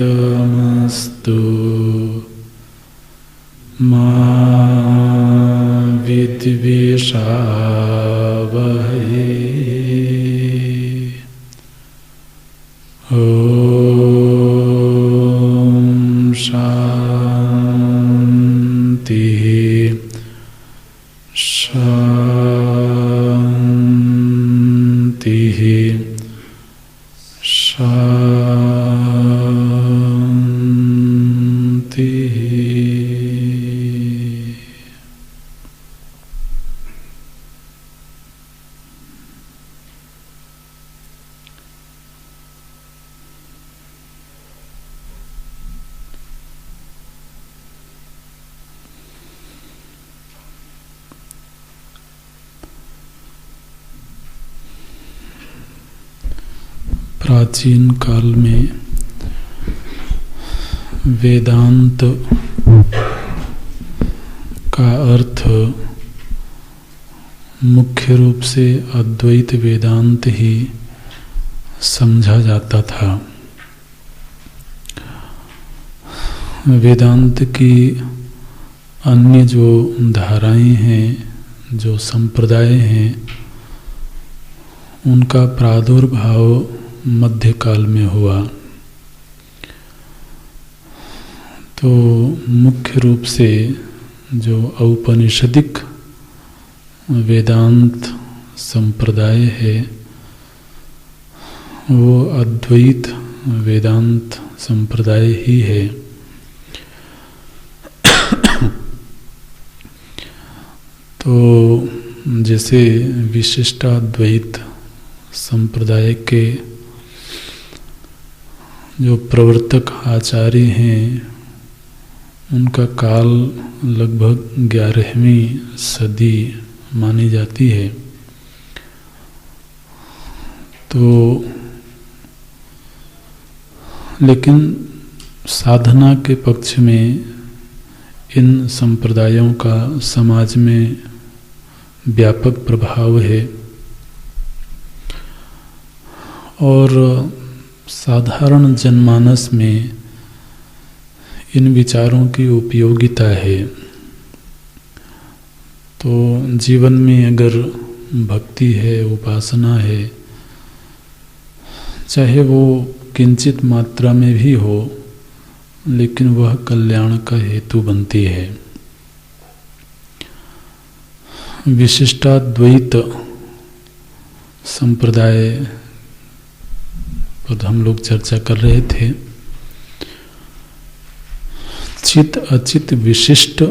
तेजस्विनावधीतमस्तु मा विद्विषावहै। ॐ शान्ति शान्ति शान्ति। प्राचीन काल में वेदांत का अर्थ मुख्य रूप से अद्वैत वेदांत ही समझा जाता था। वेदांत की अन्य जो धाराएं हैं, जो संप्रदाय हैं, उनका प्रादुर्भाव मध्यकाल में हुआ। तो मुख्य रूप से जो औपनिषदिक वेदांत संप्रदाय है वो अद्वैत वेदांत संप्रदाय ही है। तो जैसे विशिष्टाद्वैत संप्रदाय के जो प्रवर्तक आचार्य हैं उनका काल लगभग 11वीं सदी मानी जाती है। तो लेकिन साधना के पक्ष में इन संप्रदायों का समाज में व्यापक प्रभाव है और साधारण जनमानस में इन विचारों की उपयोगिता है। तो जीवन में अगर भक्ति है, उपासना है, चाहे वो किंचित मात्रा में भी हो, लेकिन वह कल्याण का हेतु बनती है। विशिष्टाद्वैत संप्रदाय पर हम लोग चर्चा कर रहे थे। चित अचित विशिष्ट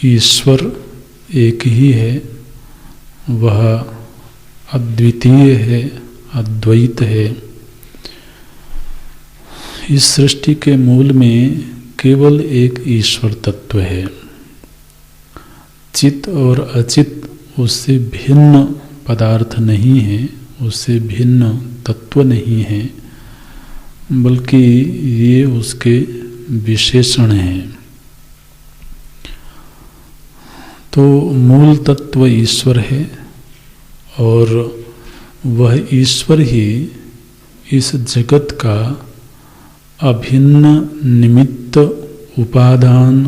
ईश्वर एक ही है, वह अद्वितीय है, अद्वैत है। इस सृष्टि के मूल में केवल एक ईश्वर तत्व है। चित और अचित उससे भिन्न पदार्थ नहीं है, उससे भिन्न तत्व नहीं है, बल्कि ये उसके विशेषण हैं। तो मूल तत्व ईश्वर है और वह ईश्वर ही इस जगत का अभिन्न निमित्त उपादान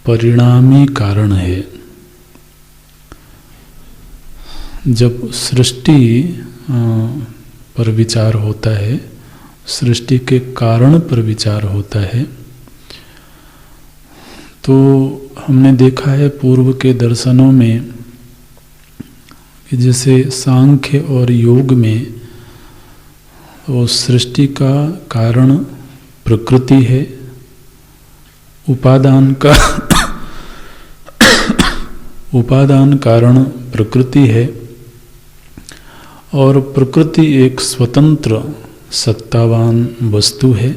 परिणामी कारण है। जब सृष्टि पर विचार होता है, सृष्टि के कारण पर विचार होता है, तो हमने देखा है पूर्व के दर्शनों में कि जैसे सांख्य और योग में वो सृष्टि का कारण प्रकृति है, उपादान कारण प्रकृति है और प्रकृति एक स्वतंत्र सत्तावान वस्तु है।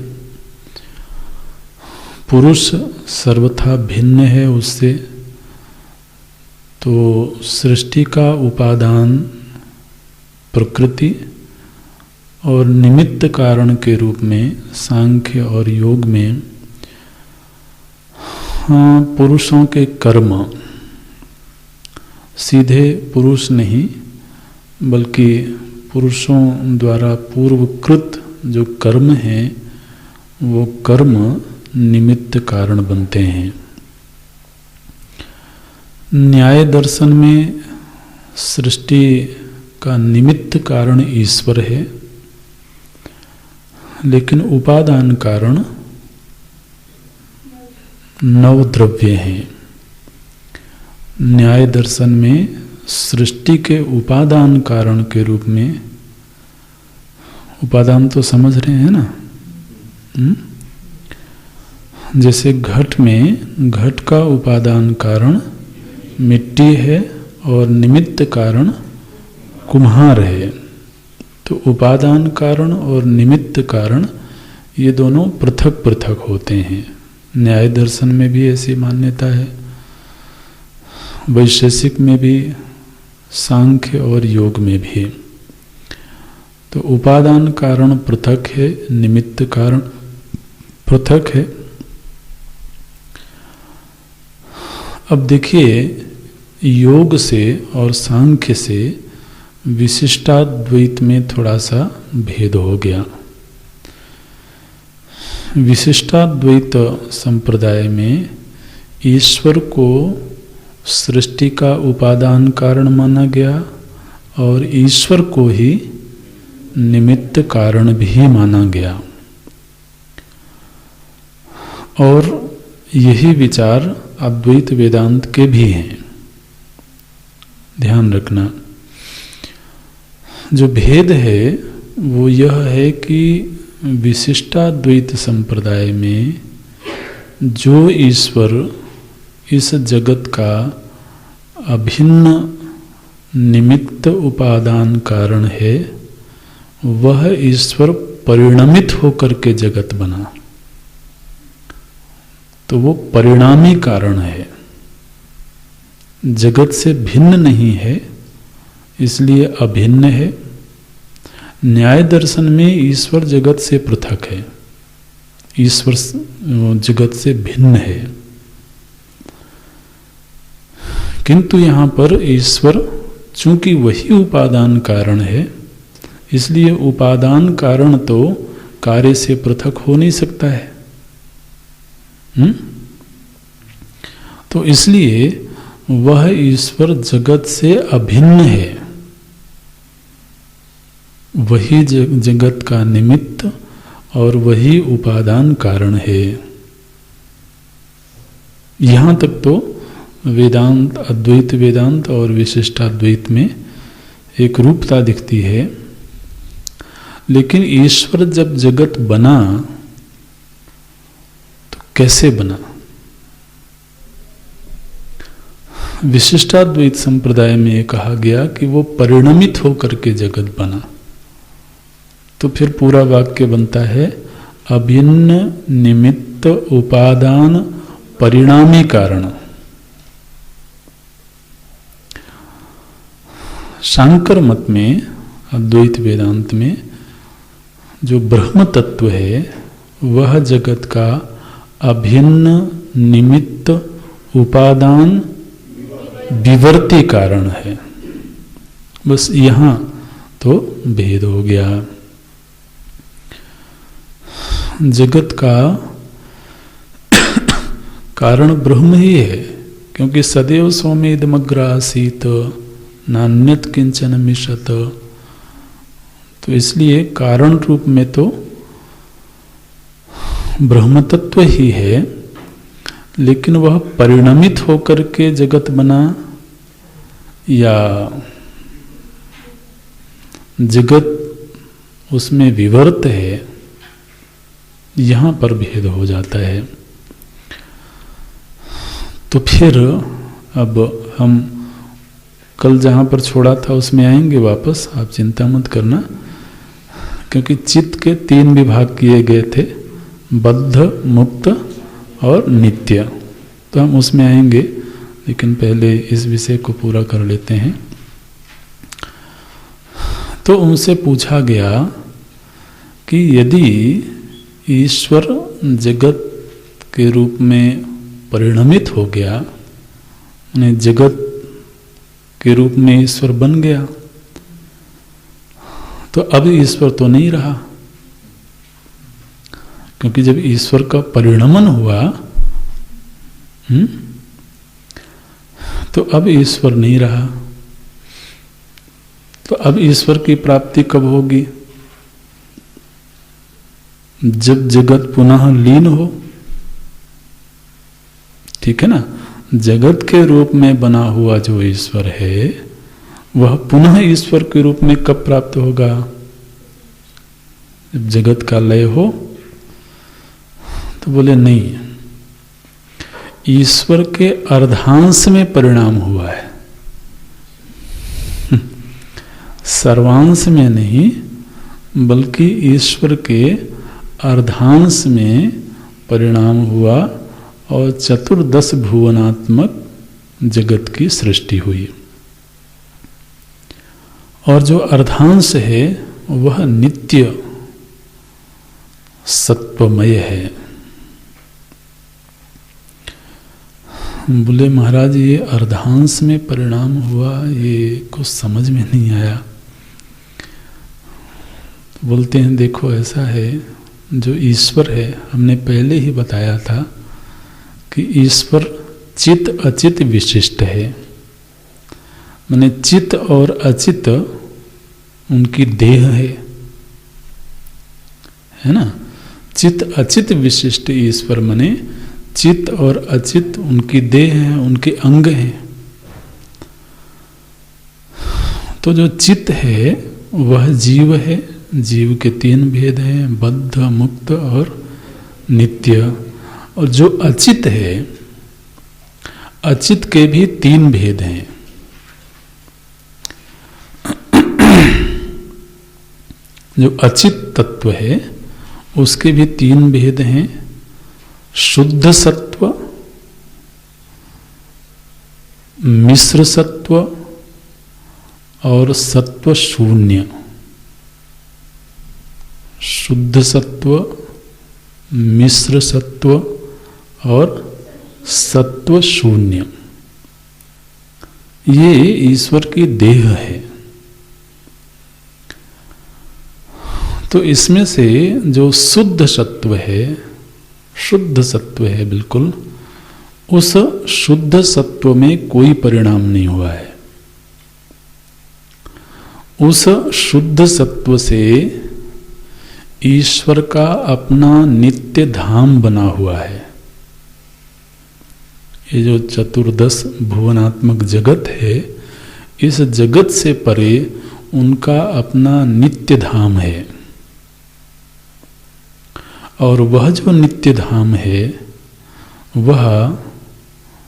पुरुष सर्वथा भिन्न है उससे, तो सृष्टि का उपादान प्रकृति और निमित्त कारण के रूप में सांख्य और योग में पुरुषों के कर्म, सीधे पुरुष नहीं बल्कि पुरुषों द्वारा पूर्वकृत जो कर्म हैं वो कर्म निमित्त कारण बनते हैं। न्याय दर्शन में सृष्टि का निमित्त कारण ईश्वर है, लेकिन उपादान कारण नवद्रव्य हैं। न्याय दर्शन में सृष्टि के उपादान कारण के रूप में, उपादान तो समझ रहे हैं ना, जैसे घट में घट का उपादान कारण मिट्टी है और निमित्त कारण कुम्हार है। तो उपादान कारण और निमित्त कारण ये दोनों पृथक पृथक होते हैं। न्याय दर्शन में भी ऐसी मान्यता है, वैशेषिक में भी, सांख्य और योग में भी। तो उपादान कारण पृथक है, निमित्त कारण पृथक है। अब देखिए, योग से और सांख्य से विशिष्टाद्वैत में थोड़ा सा भेद हो गया। विशिष्टाद्वैत संप्रदाय में ईश्वर को सृष्टि का उपादान कारण माना गया और ईश्वर को ही निमित्त कारण भी माना गया। और यही विचार अद्वैत वेदांत के भी हैं। ध्यान रखना, जो भेद है वो यह है कि विशिष्टाद्वैत संप्रदाय में जो ईश्वर इस जगत का अभिन्न निमित्त उपादान कारण है, वह ईश्वर परिणमित होकर के जगत बना, तो वो परिणामी कारण है, जगत से भिन्न नहीं है, इसलिए अभिन्न है। न्याय दर्शन में ईश्वर जगत से पृथक है, ईश्वर जगत से भिन्न है, किंतु यहाँ पर ईश्वर चूंकि वही उपादान कारण है, इसलिए उपादान कारण तो कार्य से पृथक हो नहीं सकता है। तो इसलिए वह ईश्वर जगत से अभिन्न है, वही जगत का निमित्त और वही उपादान कारण है। यहाँ तक तो वेदांत, अद्वैत वेदांत और विशिष्टाद्वैत में एक रूपता दिखती है, लेकिन ईश्वर जब जगत बना तो कैसे बना? विशिष्टाद्वैत संप्रदाय में ये कहा गया कि वो परिणमित होकर के जगत बना। तो फिर पूरा वाक्य बनता है अभिन्न निमित्त उपादान परिणामी कारण। शांकर मत में, अद्वैत वेदांत में जो ब्रह्म तत्व है वह जगत का अभिन्न निमित्त उपादान विवर्ती कारण है। बस यहाँ तो भेद हो गया। जगत का कारण ब्रह्म ही है, क्योंकि सदैव सौम्येदमग्र आसीत नान्यत किंचन मिशत। तो इसलिए कारण रूप में तो ब्रह्म तत्व ही है, लेकिन वह परिणमित होकर के जगत बना या जगत उसमें विवर्त है, यहाँ पर भेद हो जाता है। तो फिर अब हम कल जहाँ पर छोड़ा था उसमें आएंगे वापस, आप चिंता मत करना, क्योंकि चित्त के 3 विभाग किए गए थे, बद्ध, मुक्त और नित्य। तो हम उसमें आएंगे, लेकिन पहले इस विषय को पूरा कर लेते हैं। तो उनसे पूछा गया कि यदि ईश्वर जगत के रूप में परिणमित हो गया, उन्हें जगत के रूप में ईश्वर बन गया, तो अब ईश्वर तो नहीं रहा, क्योंकि जब ईश्वर का परिणमन हुआ तो अब ईश्वर नहीं रहा। तो अब ईश्वर की प्राप्ति कब होगी? जब जगत पुनः लीन हो। ठीक है ना? जगत के रूप में बना हुआ जो ईश्वर है वह पुनः ईश्वर के रूप में कब प्राप्त होगा? जब जगत का लय हो। तो बोले नहीं, ईश्वर के अर्धांश में परिणाम हुआ है, सर्वांश में नहीं, बल्कि ईश्वर के अर्धांश में परिणाम हुआ और चतुर्दश भुवनात्मक जगत की सृष्टि हुई। और जो अर्धांश है वह नित्य सत्वमय है। बोले महाराज ये अर्धांश में परिणाम हुआ, ये कुछ समझ में नहीं आया। तो बोलते हैं देखो ऐसा है, जो ईश्वर है, हमने पहले ही बताया था कि ईश्वर चित अचित विशिष्ट है। माने चित और अचित उनकी देह है ना? चित अचित विशिष्ट ईश्वर माने चित और अचित उनकी देह है, उनके अंग हैं। तो जो चित है वह जीव है, जीव के 3 भेद हैं, बद्ध, मुक्त और नित्य। और जो अचित है, अचित के भी 3 भेद हैं। जो अचित तत्व है उसके भी 3 भेद हैं, शुद्ध सत्व, मिश्र सत्व और सत्व शून्य। शुद्ध सत्व, मिश्र सत्व और सत्व शून्य, ये ईश्वर की देह है। तो इसमें से जो शुद्ध सत्व है, शुद्ध सत्व है बिल्कुल, उस शुद्ध सत्व में कोई परिणाम नहीं हुआ है। उस शुद्ध सत्व से ईश्वर का अपना नित्य धाम बना हुआ है। ये जो चतुर्दश भुवनात्मक जगत है, इस जगत से परे उनका अपना नित्य धाम है। और वह जो नित्य धाम है वह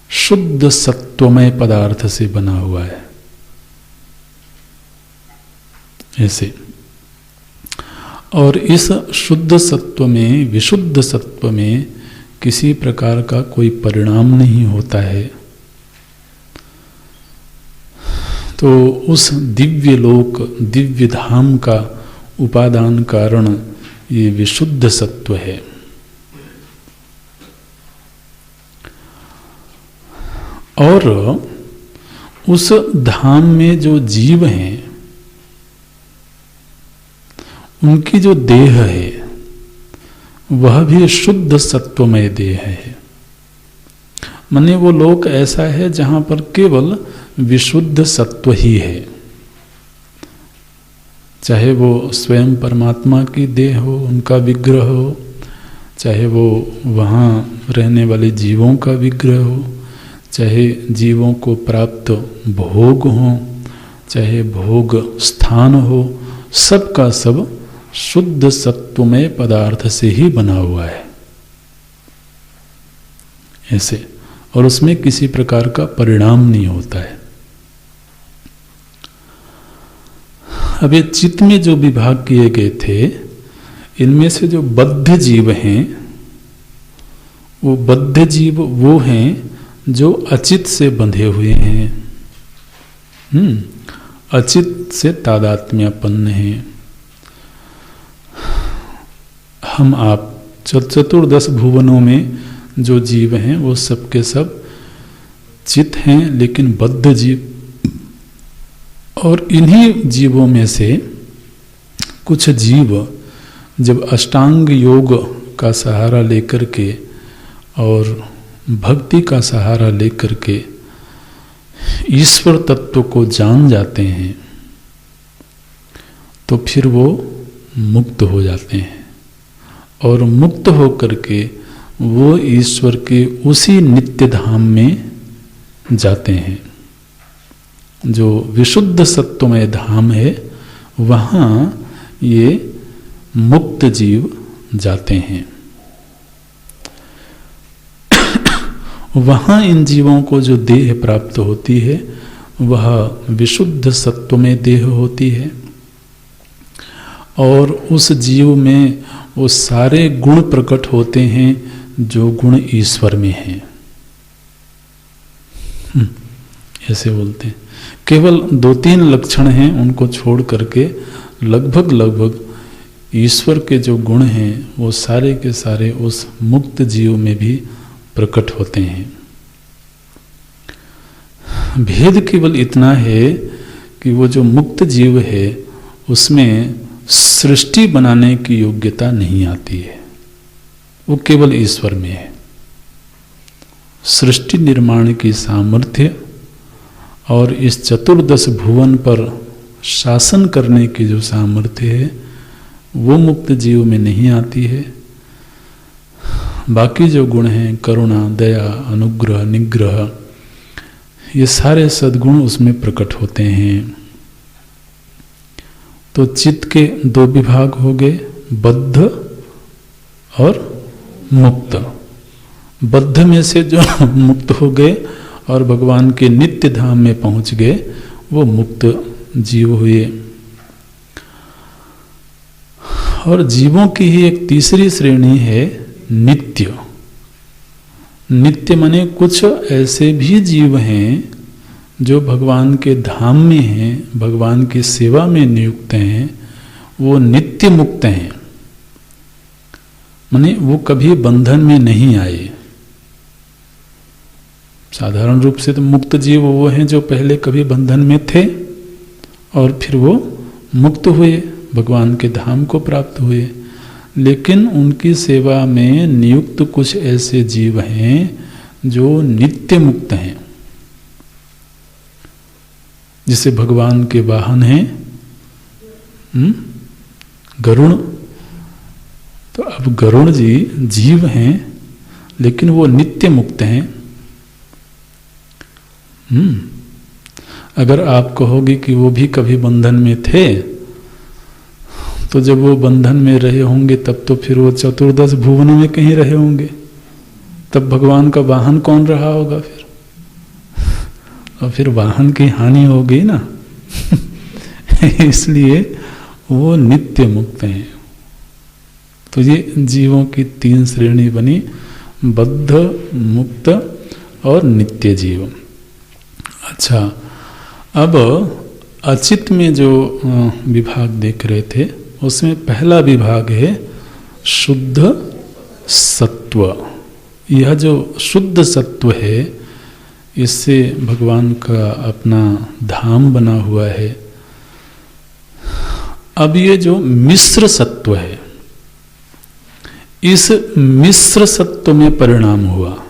शुद्ध सत्वमय पदार्थ से बना हुआ है। ऐसे, और इस शुद्ध सत्व में, विशुद्ध सत्व में किसी प्रकार का कोई परिणाम नहीं होता है। तो उस दिव्य लोक, दिव्य धाम का उपादान कारण ये विशुद्ध सत्व है। और उस धाम में जो जीव हैं उनकी जो देह है वह भी शुद्ध सत्वमय देह है। माने वो लोक ऐसा है जहां पर केवल विशुद्ध सत्व ही है, चाहे वो स्वयं परमात्मा की देह हो, उनका विग्रह हो, चाहे वो वहाँ रहने वाले जीवों का विग्रह हो, चाहे जीवों को प्राप्त भोग हो, चाहे भोग स्थान हो, सब का सब शुद्ध सत्वमय पदार्थ से ही बना हुआ है ऐसे, और उसमें किसी प्रकार का परिणाम नहीं होता है। अब ये चित्त में जो विभाग किए गए थे, इनमें से जो बद्ध जीव हैं, वो बद्ध जीव वो हैं जो अचित से बंधे हुए हैं, अचित से तादात्म्यपन्न हैं। हम आप चतुर्दश भुवनों में जो जीव हैं वो सब के सब चित हैं, लेकिन बद्ध जीव। और इन्हीं जीवों में से कुछ जीव जब अष्टांग योग का सहारा लेकर के और भक्ति का सहारा लेकर के ईश्वर तत्व को जान जाते हैं, तो फिर वो मुक्त हो जाते हैं, और मुक्त होकर के वो ईश्वर के उसी नित्य धाम में जाते हैं जो विशुद्ध सत्वमय धाम है। वहाँ ये मुक्त जीव जाते हैं। वहाँ इन जीवों को जो देह प्राप्त होती है वह विशुद्ध सत्वमय देह होती है, और उस जीव में वो सारे गुण प्रकट होते हैं जो गुण ईश्वर में हैं। ऐसे बोलते हैं। केवल 2-3 लक्षण हैं, उनको छोड़ करके लगभग ईश्वर के जो गुण हैं वो सारे के सारे उस मुक्त जीव में भी प्रकट होते हैं। भेद केवल इतना है कि वो जो मुक्त जीव है उसमें सृष्टि बनाने की योग्यता नहीं आती है, वो केवल ईश्वर में है। सृष्टि निर्माण की सामर्थ्य और इस चतुर्दश भुवन पर शासन करने की जो सामर्थ्य है वो मुक्त जीव में नहीं आती है। बाकी जो गुण हैं, करुणा, दया, अनुग्रह, निग्रह, ये सारे सद्गुण उसमें प्रकट होते हैं। तो चित्त के 2 विभाग हो गए, बद्ध और मुक्त। बद्ध में से जो मुक्त हो गए और भगवान के नित्य धाम में पहुंच गए वो मुक्त जीव हुए। और जीवों की ही एक तीसरी श्रेणी है नित्य। नित्य माने कुछ ऐसे भी जीव हैं जो भगवान के धाम में हैं, भगवान की सेवा में नियुक्त हैं, वो नित्य मुक्त हैं, माने वो कभी बंधन में नहीं आए। साधारण रूप से तो मुक्त जीव वो हैं जो पहले कभी बंधन में थे और फिर वो मुक्त हुए, भगवान के धाम को प्राप्त हुए। लेकिन उनकी सेवा में नियुक्त कुछ ऐसे जीव हैं जो नित्य मुक्त हैं, जिसे भगवान के वाहन हैं गरुण। तो अब गरुण जी जीव हैं लेकिन वो नित्य मुक्त हैं। अगर आप कहोगे कि वो भी कभी बंधन में थे, तो जब वो बंधन में रहे होंगे तब तो फिर वो चतुर्दश भुवनों में कहीं रहे होंगे, तब भगवान का वाहन कौन रहा होगा फिर? और फिर वाहन की हानि हो गई ना। इसलिए वो नित्य मुक्त हैं। तो ये जीवों की 3 श्रेणी बनी, बद्ध, मुक्त और नित्य जीव। अच्छा, अब अचित में जो विभाग देख रहे थे उसमें पहला विभाग है शुद्ध सत्व। यह जो शुद्ध सत्व है इससे भगवान का अपना धाम बना हुआ है। अब ये जो मिश्र सत्व है, इस मिश्र सत्व में परिणाम हुआ।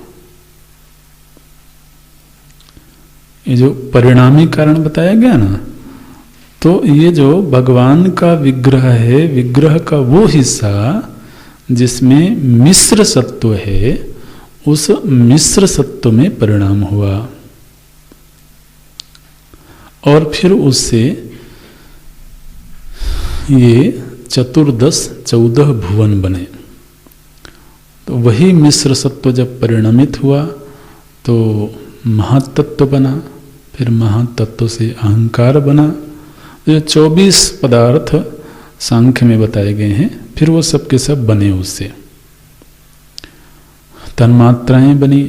ये जो परिणामी कारण बताया गया ना, तो ये जो भगवान का विग्रह है, विग्रह का वो हिस्सा जिसमें मिश्र सत्व है, उस मिश्र सत्व में परिणाम हुआ और फिर उससे ये 14 भुवन बने। तो वही मिश्र सत्व जब परिणमित हुआ तो महातत्व बना, फिर महातत्व से अहंकार बना। जो 24 पदार्थ सांख्य में बताए गए हैं, फिर वो सब के सब बने उससे। तन्मात्राएं बनी,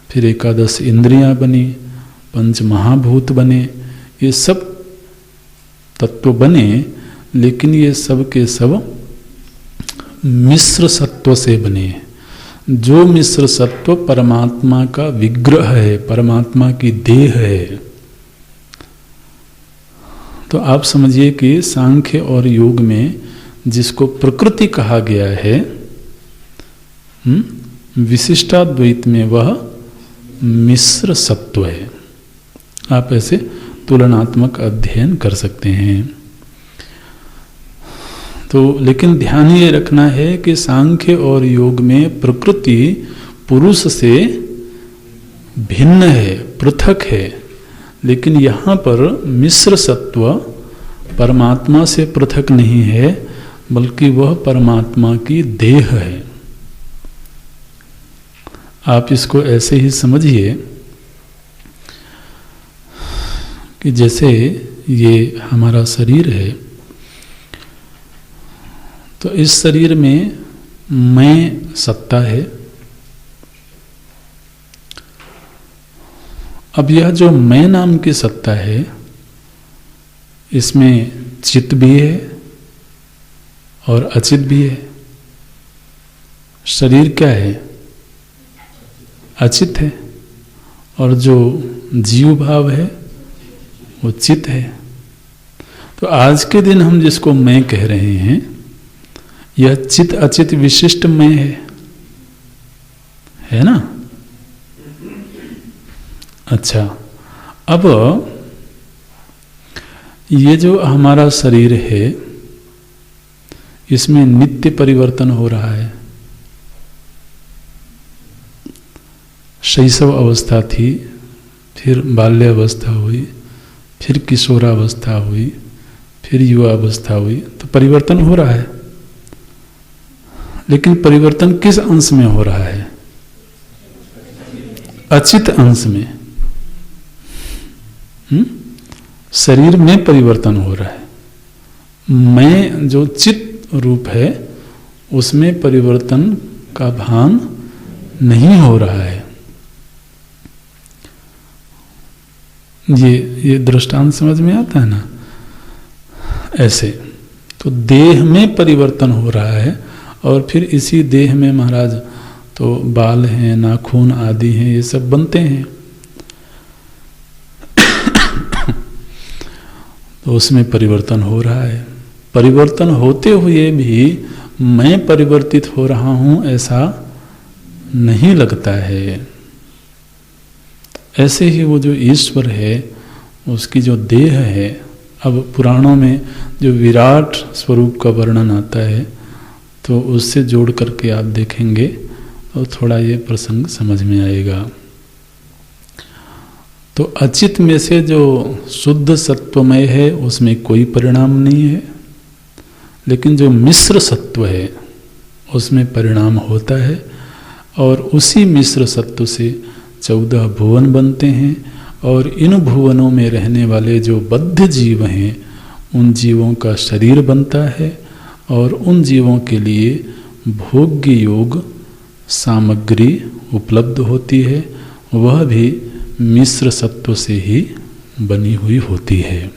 फिर 11 इंद्रियां बनी, 5 महाभूत बने, ये सब तत्व बने। लेकिन ये सब के सब मिश्र सत्व से बने। जो मिश्र सत्व परमात्मा का विग्रह है, परमात्मा की देह है। तो आप समझिए कि सांख्य और योग में जिसको प्रकृति कहा गया है, विशिष्टाद्वैत में वह मिश्र सत्व है। आप ऐसे तुलनात्मक अध्ययन कर सकते हैं। तो लेकिन ध्यान ये रखना है कि सांख्य और योग में प्रकृति पुरुष से भिन्न है, पृथक है। लेकिन यहाँ पर मिश्र सत्व परमात्मा से पृथक नहीं है, बल्कि वह परमात्मा की देह है। आप इसको ऐसे ही समझिए कि जैसे ये हमारा शरीर है, तो इस शरीर में मैं सत्ता है। अब यह जो मैं नाम की सत्ता है, इसमें चित्त भी है और अचित भी है। शरीर क्या है? अचित है। और जो जीव भाव है वो चित्त है। तो आज के दिन हम जिसको मैं कह रहे हैं, यह चित्त अचित विशिष्ट मैं है ना? अच्छा, अब ये जो हमारा शरीर है, इसमें नित्य परिवर्तन हो रहा है। शैशव अवस्था थी, फिर बाल्य अवस्था हुई, फिर किशोरावस्था हुई, फिर युवा अवस्था हुई, तो परिवर्तन हो रहा है। लेकिन परिवर्तन किस अंश में हो रहा है? अचित अंश में। शरीर में परिवर्तन हो रहा है। मैं जो चित्त रूप है, उसमें परिवर्तन का भान नहीं हो रहा है। ये दृष्टांत समझ में आता है ना? ऐसे तो देह में परिवर्तन हो रहा है, और फिर इसी देह में महाराज तो बाल हैं, नाखून आदि हैं, ये सब बनते हैं। तो उसमें परिवर्तन हो रहा है। परिवर्तन होते हुए भी मैं परिवर्तित हो रहा हूं, ऐसा नहीं लगता है। ऐसे ही वो जो ईश्वर है, उसकी जो देह है, अब पुराणों में जो विराट स्वरूप का वर्णन आता है, तो उससे जोड़ करके आप देखेंगे तो थोड़ा ये प्रसंग समझ में आएगा। तो अचित में से जो शुद्ध सत्वमय है, उसमें कोई परिणाम नहीं है। लेकिन जो मिश्र सत्व है, उसमें परिणाम होता है। और उसी मिश्र सत्व से 14 भुवन बनते हैं। और इन भुवनों में रहने वाले जो बद्ध जीव हैं, उन जीवों का शरीर बनता है। और उन जीवों के लिए भोग्य योग सामग्री उपलब्ध होती है, वह भी मिश्र सत्व से ही बनी हुई होती है।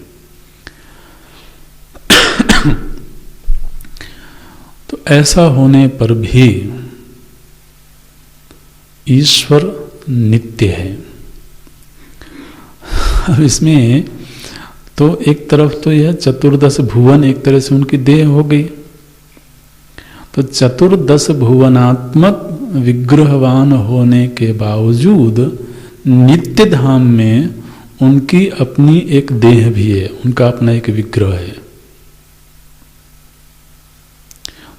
तो ऐसा होने पर भी ईश्वर नित्य है। अब इसमें तो एक तरफ तो यह चतुर्दश भुवन एक तरह से उनकी देह हो गई, तो चतुर्दश भुवनात्मक विग्रहवान होने के बावजूद नित्य धाम में उनकी अपनी एक देह भी है, उनका अपना एक विग्रह है।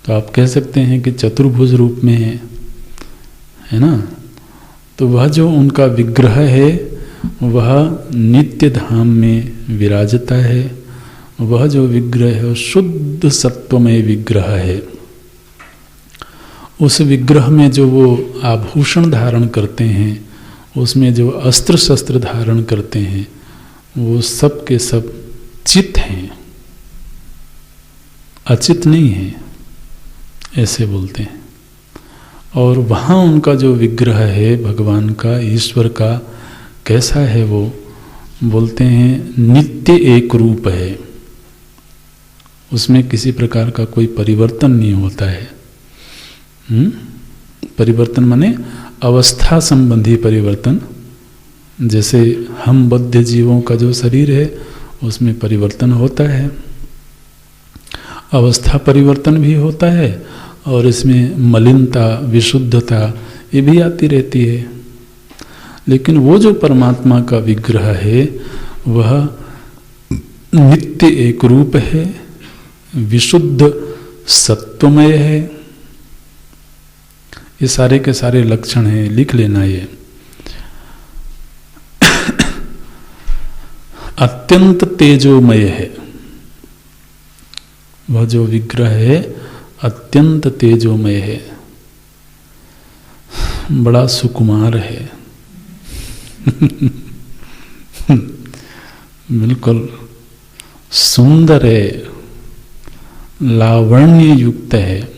तो आप कह सकते हैं कि चतुर्भुज रूप में है ना। तो वह जो उनका विग्रह है वह नित्य धाम में विराजता है। वह जो विग्रह है शुद्ध सत्वमय विग्रह है। उस विग्रह में जो वो आभूषण धारण करते हैं, उसमें जो अस्त्र शस्त्र धारण करते हैं, वो सब के सब चित हैं, अचित नहीं है, ऐसे बोलते हैं। और वहाँ उनका जो विग्रह है भगवान का, ईश्वर का, कैसा है वो बोलते हैं नित्य एक रूप है। उसमें किसी प्रकार का कोई परिवर्तन नहीं होता है। परिवर्तन माने अवस्था संबंधी परिवर्तन। जैसे हम बद्ध जीवों का जो शरीर है उसमें परिवर्तन होता है, अवस्था परिवर्तन भी होता है, और इसमें मलिनता विशुद्धता ये भी आती रहती है। लेकिन वो जो परमात्मा का विग्रह है वह नित्य एक रूप है, विशुद्ध सत्वमय है। ये सारे के सारे लक्षण हैं, लिख लेना ये। अत्यंत तेजोमय है, वह जो विग्रह है अत्यंत तेजोमय है, बड़ा सुकुमार है। बिल्कुल सुंदर है, लावण्य युक्त है।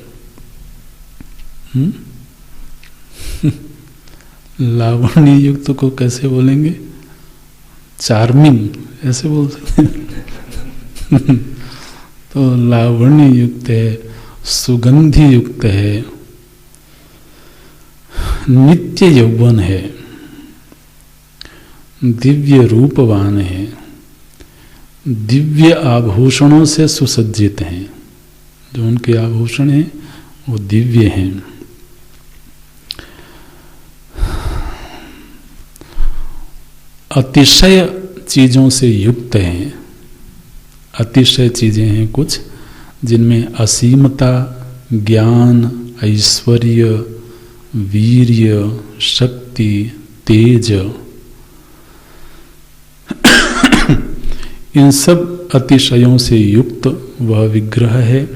लावण्य युक्त को कैसे बोलेंगे? चार्मिंग ऐसे बोल सकते हैं। तो लावण्य युक्त है, सुगंधि युक्त है, नित्य यौवन है, दिव्य रूपवान है, दिव्य आभूषणों से सुसज्जित हैं। जो उनके आभूषण हैं वो दिव्य हैं। अतिशय चीजों से युक्त हैं। अतिशय चीजें हैं कुछ जिनमें असीमता, ज्ञान, ऐश्वर्य, वीर्य, शक्ति, तेज, इन सब अतिशयों से युक्त वह विग्रह है।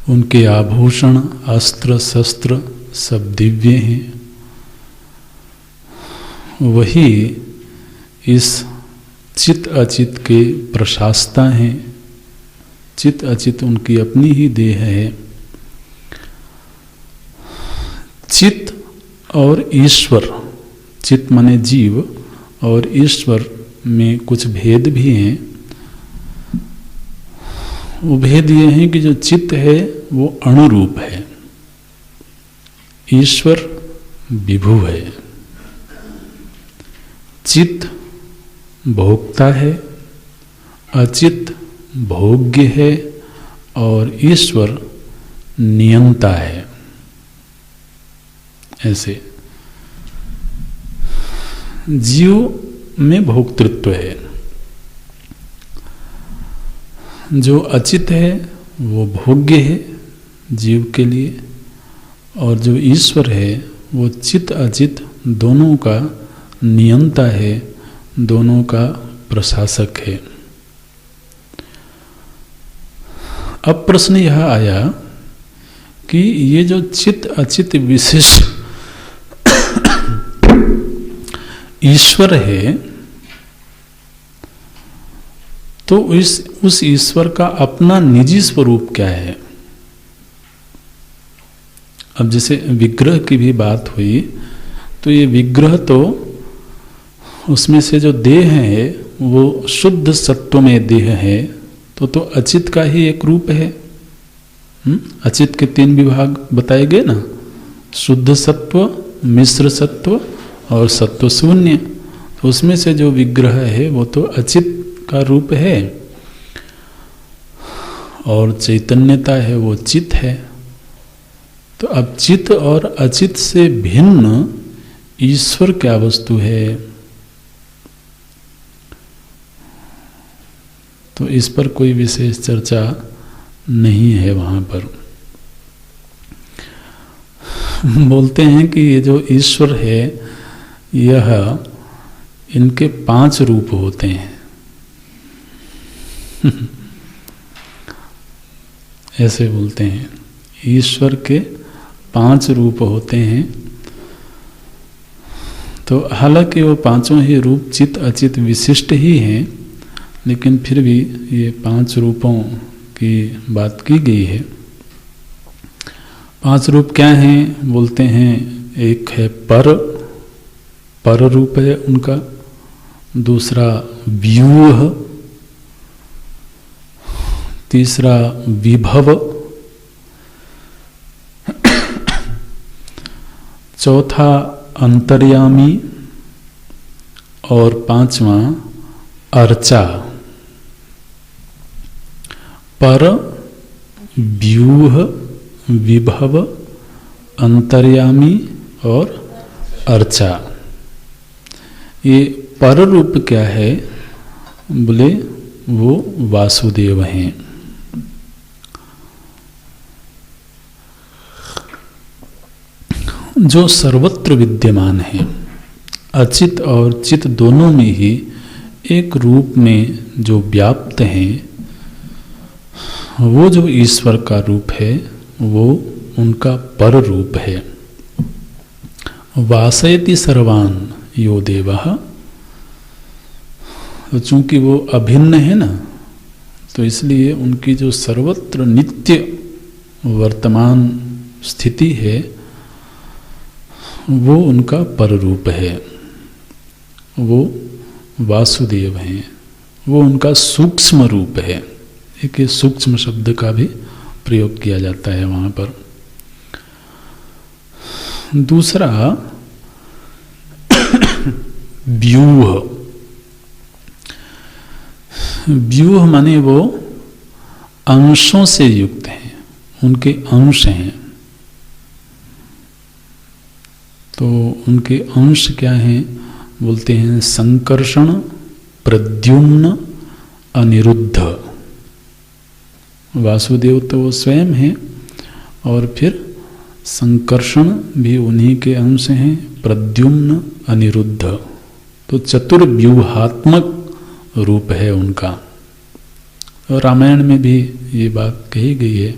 उनके आभूषण, अस्त्र शस्त्र सब दिव्य हैं। वही इस चित अचित के प्रशास्ता हैं। चित अचित उनकी अपनी ही देह है। चित और ईश्वर, चित माने जीव और ईश्वर में कुछ भेद भी हैं। वो भेद ये हैं कि जो चित्त है वो अणुरूप है, ईश्वर विभु है। चित्त भोक्ता है, अचित भोग्य है और ईश्वर नियंता है। ऐसे जीव में भोक्तृत्व है, जो अचित है वो भोग्य है जीव के लिए, और जो ईश्वर है वो चित अचित दोनों का नियंता है, दोनों का प्रशासक है। अब प्रश्न यह आया कि ये जो चित अचित विशिष्ट ईश्वर है, तो उस ईश्वर का अपना निजी स्वरूप क्या है? अब जैसे विग्रह की भी बात हुई, तो ये विग्रह तो उसमें से जो देह है वो शुद्ध सत्व में देह है, तो अचित का ही एक रूप है। अचित के 3 विभाग बताए गए ना, शुद्ध सत्व, मिश्र सत्व और सत्व शून्य। उसमें से जो विग्रह है वो तो अचित का रूप है, और चैतन्यता है वो चित है। तो अब चित और अचित से भिन्न ईश्वर क्या वस्तु है? तो इस पर कोई विशेष चर्चा नहीं है वहाँ पर। बोलते हैं कि ये जो ईश्वर है यह इनके 5 रूप होते हैं। ऐसे बोलते हैं ईश्वर के 5 रूप होते हैं। तो हालांकि वो 5 ही रूप चित अचित विशिष्ट ही हैं, लेकिन फिर भी ये 5 रूपों की बात की गई है। 5 रूप क्या हैं? बोलते हैं एक है पर रूप है उनका, दूसरा व्यूह, तीसरा विभव, चौथा अंतर्यामी, और 5वां अर्चा। पर, व्यूह, विभव, अंतर्यामी और अर्चा। ये पर रूप क्या है? बोले वो वासुदेव हैं। जो सर्वत्र विद्यमान है, अचित और चित दोनों में ही एक रूप में जो व्याप्त हैं, वो जो ईश्वर का रूप है वो उनका पर रूप है। वासयति सर्वान् यो देवः। तो चूंकि वो अभिन्न है ना, तो इसलिए उनकी जो सर्वत्र नित्य वर्तमान स्थिति है वो उनका पर रूप है, वो वासुदेव हैं, वो उनका सूक्ष्म रूप है। एक सूक्ष्म शब्द का भी प्रयोग किया जाता है वहाँ पर। दूसरा व्यूह। व्यूह माने वो अंशों से युक्त हैं, उनके अंश हैं। तो उनके अंश क्या हैं? बोलते हैं संकर्षण, प्रद्युम्न, अनिरुद्ध। वासुदेव तो वो स्वयं हैं, और फिर संकर्षण भी उन्हीं के अंश हैं, प्रद्युम्न, अनिरुद्ध। तो चतुर्व्यूहात्मक रूप है उनका। और रामायण में भी ये बात कही गई है।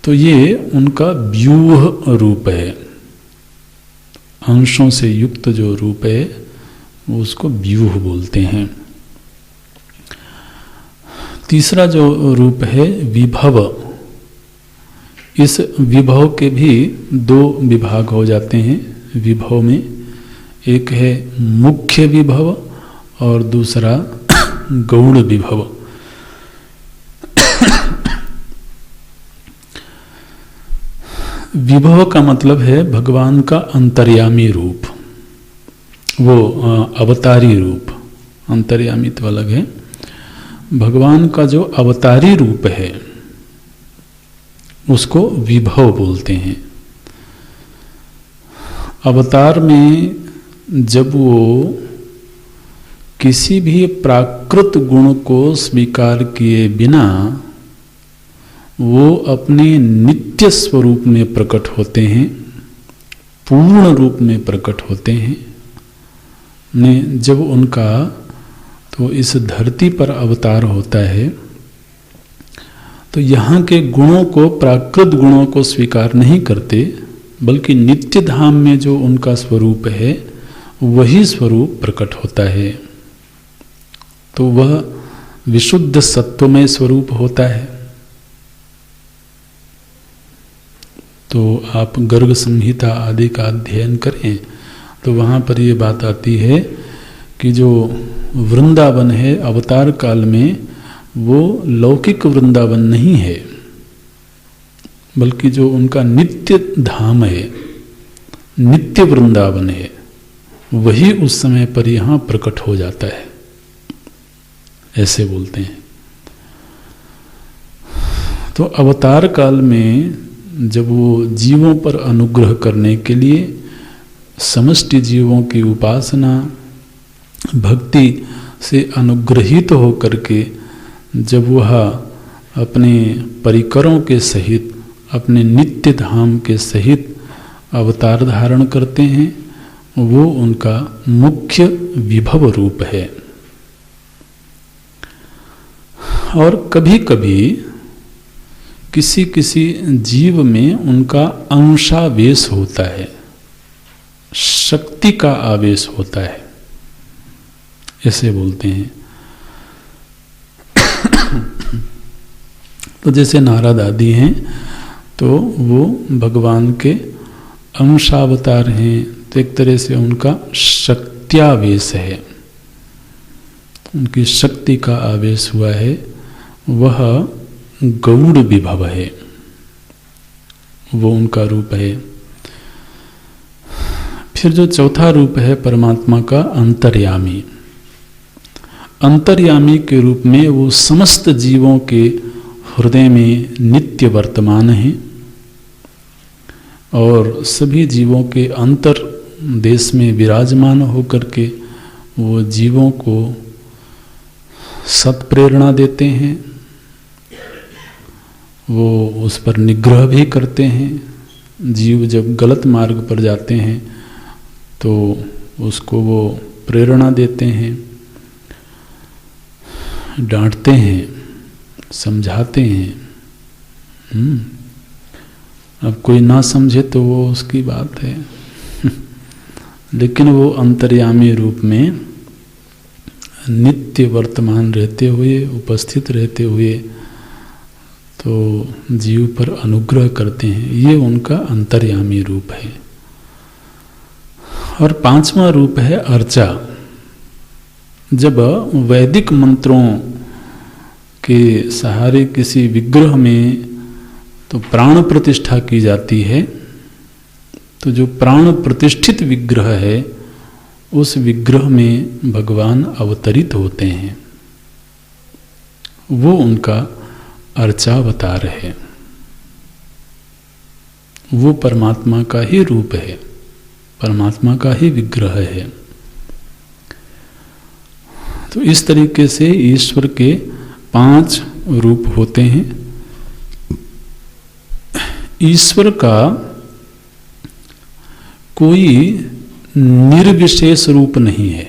तो ये उनका व्यूह रूप है, अंशों से युक्त जो रूप है वो उसको व्यूह बोलते हैं। तीसरा जो रूप है विभव। इस विभव के भी 2 विभाग हो जाते हैं विभव में। एक है मुख्य विभव और दूसरा गौण विभव। विभव का मतलब है भगवान का अंतर्यामी रूप, वो अवतारी रूप। अंतर्यामी तो अलग है। भगवान का जो अवतारी रूप है उसको विभव बोलते हैं। अवतार में जब वो किसी भी प्राकृत गुण को स्वीकार किए बिना वो अपने नित्य स्वरूप में प्रकट होते हैं, पूर्ण रूप में प्रकट होते हैं। ने जब उनका तो इस धरती पर अवतार होता है तो यहाँ के गुणों को, प्राकृत गुणों को स्वीकार नहीं करते, बल्कि नित्य धाम में जो उनका स्वरूप है वही स्वरूप प्रकट होता है। तो वह विशुद्ध सत्वमय स्वरूप होता है। तो आप गर्ग संहिता आदि का अध्ययन करें तो वहाँ पर ये बात आती है कि जो वृंदावन है अवतार काल में वो लौकिक वृंदावन नहीं है, बल्कि जो उनका नित्य धाम है, नित्य वृंदावन है, वही उस समय पर यहाँ प्रकट हो जाता है, ऐसे बोलते हैं। तो अवतार काल में जब वो जीवों पर अनुग्रह करने के लिए समष्टि जीवों की उपासना भक्ति से अनुग्रहित हो करके जब वह अपने परिकरों के सहित अपने नित्य धाम के सहित अवतार धारण करते हैं, वो उनका मुख्य विभव रूप है। और कभी कभी किसी किसी जीव में उनका अंशावेश होता है, शक्ति का आवेश होता है, ऐसे बोलते हैं। तो जैसे नारद आदि हैं तो वो भगवान के अंशावतार हैं, तो एक तरह से उनका शक्त्यावेश है, उनकी शक्ति का आवेश हुआ है, वह गौड़ विभव है, वो उनका रूप है। फिर जो चौथा रूप है परमात्मा का अंतर्यामी, अंतर्यामी के रूप में वो समस्त जीवों के हृदय में नित्य वर्तमान है और सभी जीवों के अंतर देश में विराजमान होकर के वो जीवों को सत प्रेरणा देते हैं, वो उस पर निग्रह भी करते हैं। जीव जब गलत मार्ग पर जाते हैं तो उसको वो प्रेरणा देते हैं, डांटते हैं, समझाते हैं। अब कोई ना समझे तो वो उसकी बात है लेकिन वो अंतर्यामी रूप में नित्य वर्तमान रहते हुए, उपस्थित रहते हुए तो जीव पर अनुग्रह करते हैं, ये उनका अंतर्यामी रूप है। और पांचवा रूप है अर्चा। जब वैदिक मंत्रों के सहारे किसी विग्रह में तो प्राण प्रतिष्ठा की जाती है, तो जो प्राण प्रतिष्ठित विग्रह है उस विग्रह में भगवान अवतरित होते हैं, वो उनका अर्चावतार है, वो परमात्मा का ही रूप है, परमात्मा का ही विग्रह है। तो इस तरीके से ईश्वर के 5 रूप होते हैं। ईश्वर का कोई निर्विशेष रूप नहीं है,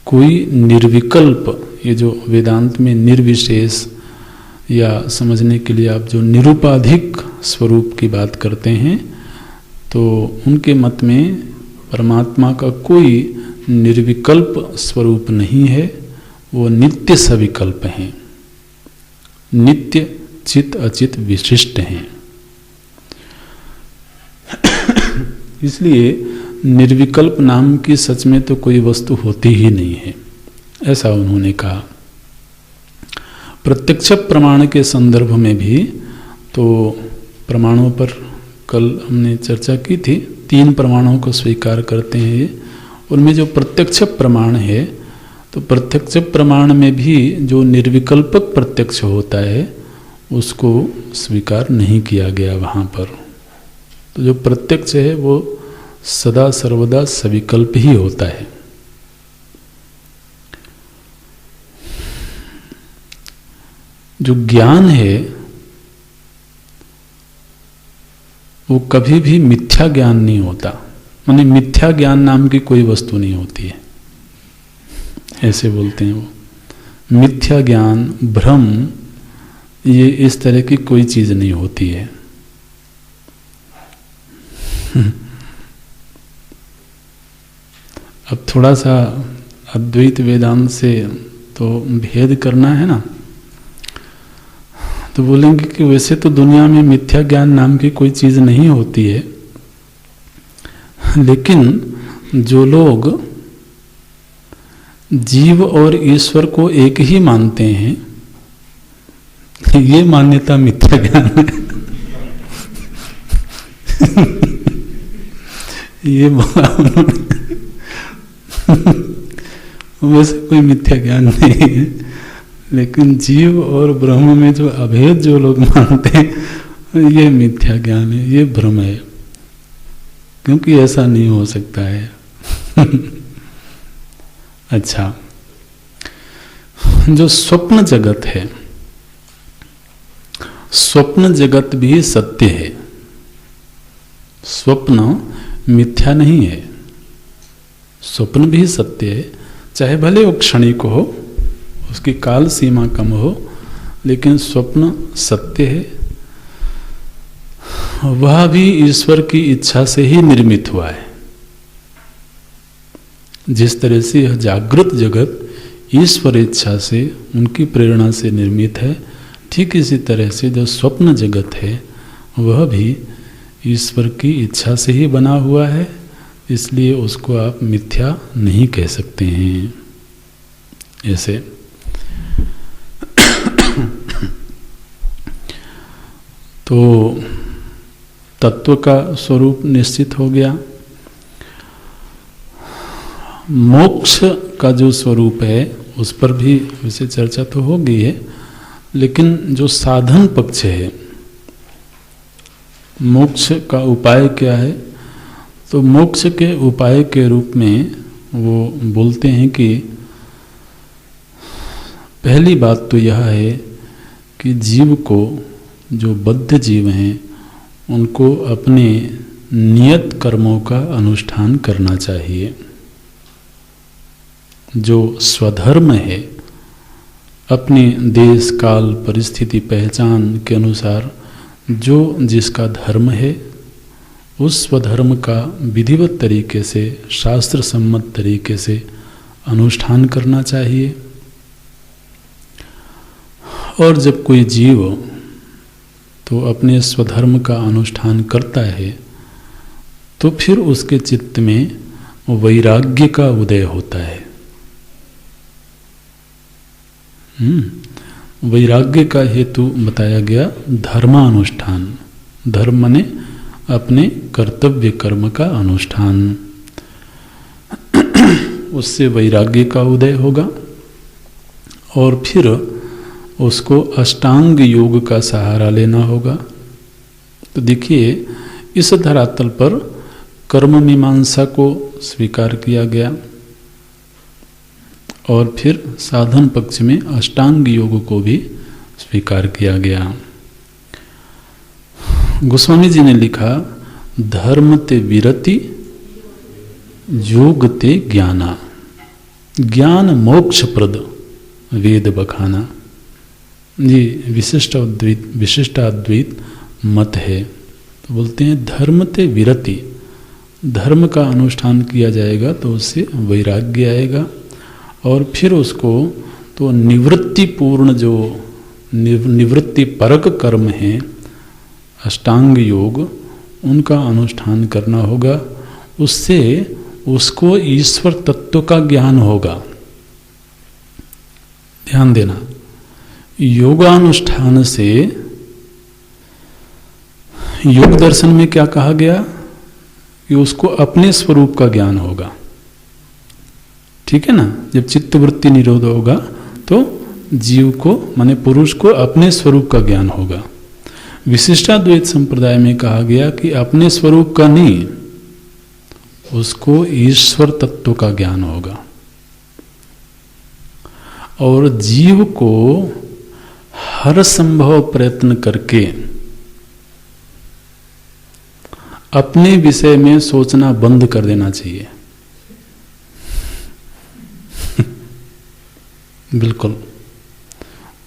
कोई निर्विकल्प, ये जो वेदांत में निर्विशेष या समझने के लिए आप जो निरुपाधिक स्वरूप की बात करते हैं, तो उनके मत में परमात्मा का कोई निर्विकल्प स्वरूप नहीं है, वो नित्य सविकल्प हैं, नित्य चित अचित विशिष्ट हैं। इसलिए निर्विकल्प नाम की सच में तो कोई वस्तु होती ही नहीं है, ऐसा उन्होंने कहा। प्रत्यक्ष प्रमाण के संदर्भ में भी तो प्रमाणों पर कल हमने चर्चा की थी, 3 प्रमाणों को स्वीकार करते हैं ये। उनमें जो प्रत्यक्ष प्रमाण है, तो प्रत्यक्ष प्रमाण में भी जो निर्विकल्पक प्रत्यक्ष होता है उसको स्वीकार नहीं किया गया वहाँ पर। तो जो प्रत्यक्ष है वो सदा सर्वदा सविकल्प ही होता है। जो ज्ञान है वो कभी भी मिथ्या ज्ञान नहीं होता, माने मिथ्या ज्ञान नाम की कोई वस्तु नहीं होती है, ऐसे बोलते हैं वो। मिथ्या ज्ञान, भ्रम, ये इस तरह की कोई चीज नहीं होती है। अब थोड़ा सा अद्वैत वेदांत से तो भेद करना है ना, तो बोलेंगे कि वैसे तो दुनिया में मिथ्या ज्ञान नाम की कोई चीज नहीं होती है, लेकिन जो लोग जीव और ईश्वर को एक ही मानते हैं, ये मान्यता मिथ्या ज्ञान है। ये बोला उन्होंने। वैसे कोई मिथ्या ज्ञान नहीं है, लेकिन जीव और ब्रह्म में जो अभेद जो लोग मानते हैं ये मिथ्या ज्ञान है, ये भ्रम है, क्योंकि ऐसा नहीं हो सकता है। अच्छा, जो स्वप्न जगत है, स्वप्न जगत भी सत्य है। स्वप्न मिथ्या नहीं है, स्वप्न भी सत्य है, चाहे भले वो क्षणिक हो, उसकी काल सीमा कम हो, लेकिन स्वप्न सत्य है। वह भी ईश्वर की इच्छा से ही निर्मित हुआ है। जिस तरह से यह जागृत जगत ईश्वर इच्छा से, उनकी प्रेरणा से निर्मित है, ठीक इसी तरह से जो स्वप्न जगत है वह भी ईश्वर की इच्छा से ही बना हुआ है, इसलिए उसको आप मिथ्या नहीं कह सकते हैं। ऐसे तो तत्व का स्वरूप निश्चित हो गया। मोक्ष का जो स्वरूप है उस पर भी वैसे चर्चा तो हो गई है, लेकिन जो साधन पक्ष है, मोक्ष का उपाय क्या है, तो मोक्ष के उपाय के रूप में वो बोलते हैं कि पहली बात तो यह है कि जीव को, जो बद्ध जीव हैं, उनको अपने नियत कर्मों का अनुष्ठान करना चाहिए। जो स्वधर्म है, अपने देश काल परिस्थिति पहचान के अनुसार जो जिसका धर्म है, उस स्वधर्म का विधिवत तरीके से, शास्त्र सम्मत तरीके से अनुष्ठान करना चाहिए। और जब कोई जीव तो अपने स्वधर्म का अनुष्ठान करता है, तो फिर उसके चित्त में वैराग्य का उदय होता है। वैराग्य का हेतु बताया गया धर्मानुष्ठान। धर्म माने अपने कर्तव्य कर्म का अनुष्ठान, उससे वैराग्य का उदय होगा। और फिर उसको अष्टांग योग का सहारा लेना होगा। तो देखिए, इस धरातल पर कर्म मीमांसा को स्वीकार किया गया और फिर साधन पक्ष में अष्टांग योग को भी स्वीकार किया गया। गोस्वामी जी ने लिखा, धर्म ते विरति, योग ते ज्ञाना, ज्ञान मोक्ष प्रद, वेद बखाना। ये विशिष्टाद्वैत मत है। तो बोलते हैं धर्म ते विरति, धर्म का अनुष्ठान किया जाएगा तो उससे वैराग्य आएगा, और फिर उसको तो निवृत्ति पूर्ण, जो निवृत्ति परक कर्म हैं, अष्टांग योग, उनका अनुष्ठान करना होगा। उससे उसको ईश्वर तत्व का ज्ञान होगा। ध्यान देना, योगानुष्ठान से, योग दर्शन में क्या कहा गया कि उसको अपने स्वरूप का ज्ञान होगा। ठीक है ना? जब चित्तवृत्ति निरोध होगा तो जीव को, माने पुरुष को, अपने स्वरूप का ज्ञान होगा। विशिष्टाद्वैत संप्रदाय में कहा गया कि अपने स्वरूप का नहीं, उसको ईश्वर तत्व का ज्ञान होगा। और जीव को हर संभव प्रयत्न करके अपने विषय में सोचना बंद कर देना चाहिए। बिल्कुल,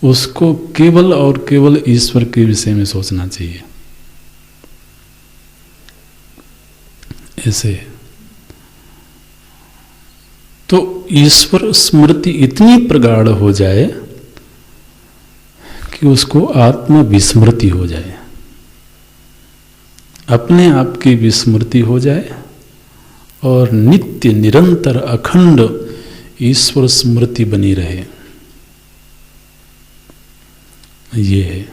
उसको केवल और केवल ईश्वर के विषय में सोचना चाहिए। ऐसे तो ईश्वर स्मृति इतनी प्रगाढ़ हो जाए कि उसको आत्म विस्मृति हो जाए, अपने आप की विस्मृति हो जाए, और नित्य निरंतर अखंड ईश्वर स्मृति बनी रहे। ये है।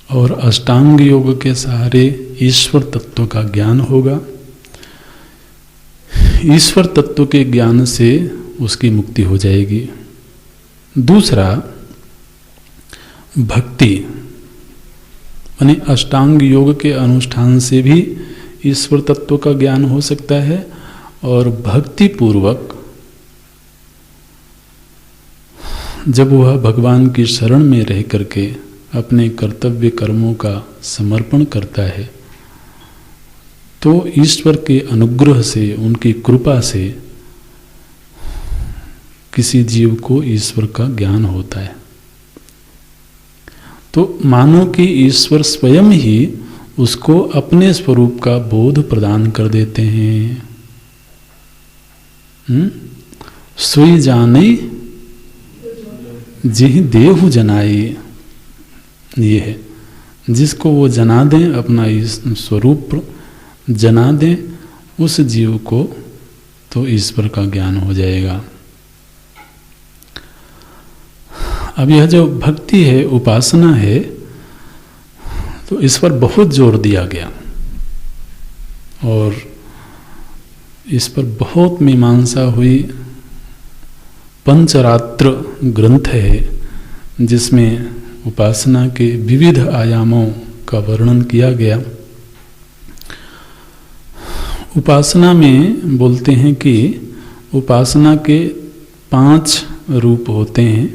और अष्टांग योग के सहारे ईश्वर तत्व का ज्ञान होगा। ईश्वर तत्व के ज्ञान से उसकी मुक्ति हो जाएगी। दूसरा, भक्ति यानी अष्टांग योग के अनुष्ठान से भी ईश्वर तत्व का ज्ञान हो सकता है, और भक्ति पूर्वक जब वह भगवान की शरण में रह करके अपने कर्तव्य कर्मों का समर्पण करता है, तो ईश्वर के अनुग्रह से, उनकी कृपा से किसी जीव को ईश्वर का ज्ञान होता है। तो मानो कि ईश्वर स्वयं ही उसको अपने स्वरूप का बोध प्रदान कर देते हैं। सोई जाने जिहि देहु जनाई, ये है, जिसको वो जना दें, अपना स्वरूप जना दें, उस जीव को तो ईश्वर का ज्ञान हो जाएगा। अब यह जो भक्ति है, उपासना है, तो इस पर बहुत जोर दिया गया और इस पर बहुत मीमांसा हुई। पंचरात्र ग्रंथ है जिसमें उपासना के विविध आयामों का वर्णन किया गया। उपासना में बोलते हैं कि उपासना के 5 रूप होते हैं।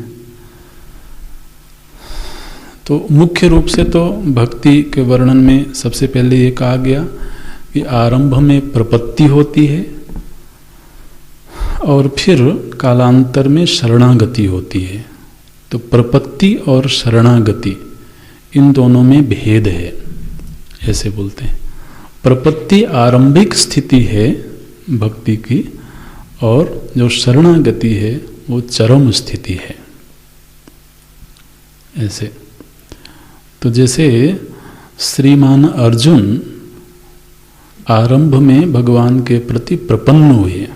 तो मुख्य रूप से तो भक्ति के वर्णन में सबसे पहले ये कहा गया कि आरंभ में प्रपत्ति होती है और फिर कालांतर में शरणागति होती है। तो प्रपत्ति और शरणागति, इन दोनों में भेद है, ऐसे बोलते हैं। प्रपत्ति आरंभिक स्थिति है भक्ति की, और जो शरणागति है वो चरम स्थिति है। ऐसे तो जैसे श्रीमान अर्जुन आरंभ में भगवान के प्रति प्रपन्न हुए,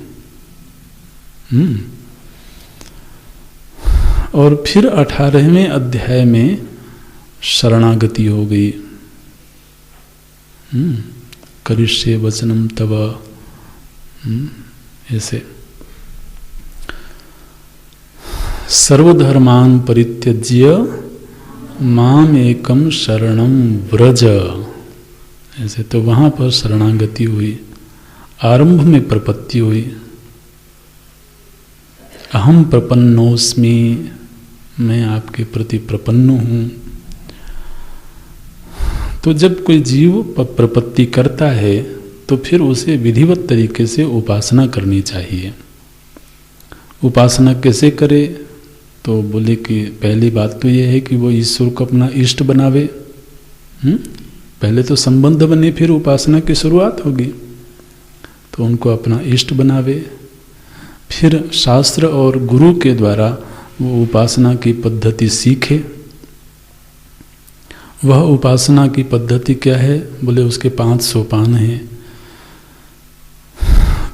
और फिर 18वें अध्याय में शरणागति हो गई। करिष्ये वचनम तव, ऐसे सर्वधर्मान परित्यज्य माम एकम शरणम व्रज, ऐसे। तो वहां पर शरणागति हुई, आरंभ में प्रपत्ति हुई। अहम प्रपन्नोस्मि, मैं आपके प्रति प्रपन्न हूं। तो जब कोई जीव प्रपत्ति करता है तो फिर उसे विधिवत तरीके से उपासना करनी चाहिए। उपासना कैसे करे? तो बोले कि पहली बात तो यह है कि वो ईश्वर को अपना इष्ट बनावे। पहले तो संबंध बने, फिर उपासना की शुरुआत होगी। तो उनको अपना इष्ट बनावे, फिर शास्त्र और गुरु के द्वारा वो उपासना की पद्धति सीखे। वह उपासना की पद्धति क्या है? बोले उसके 5 सोपान हैं।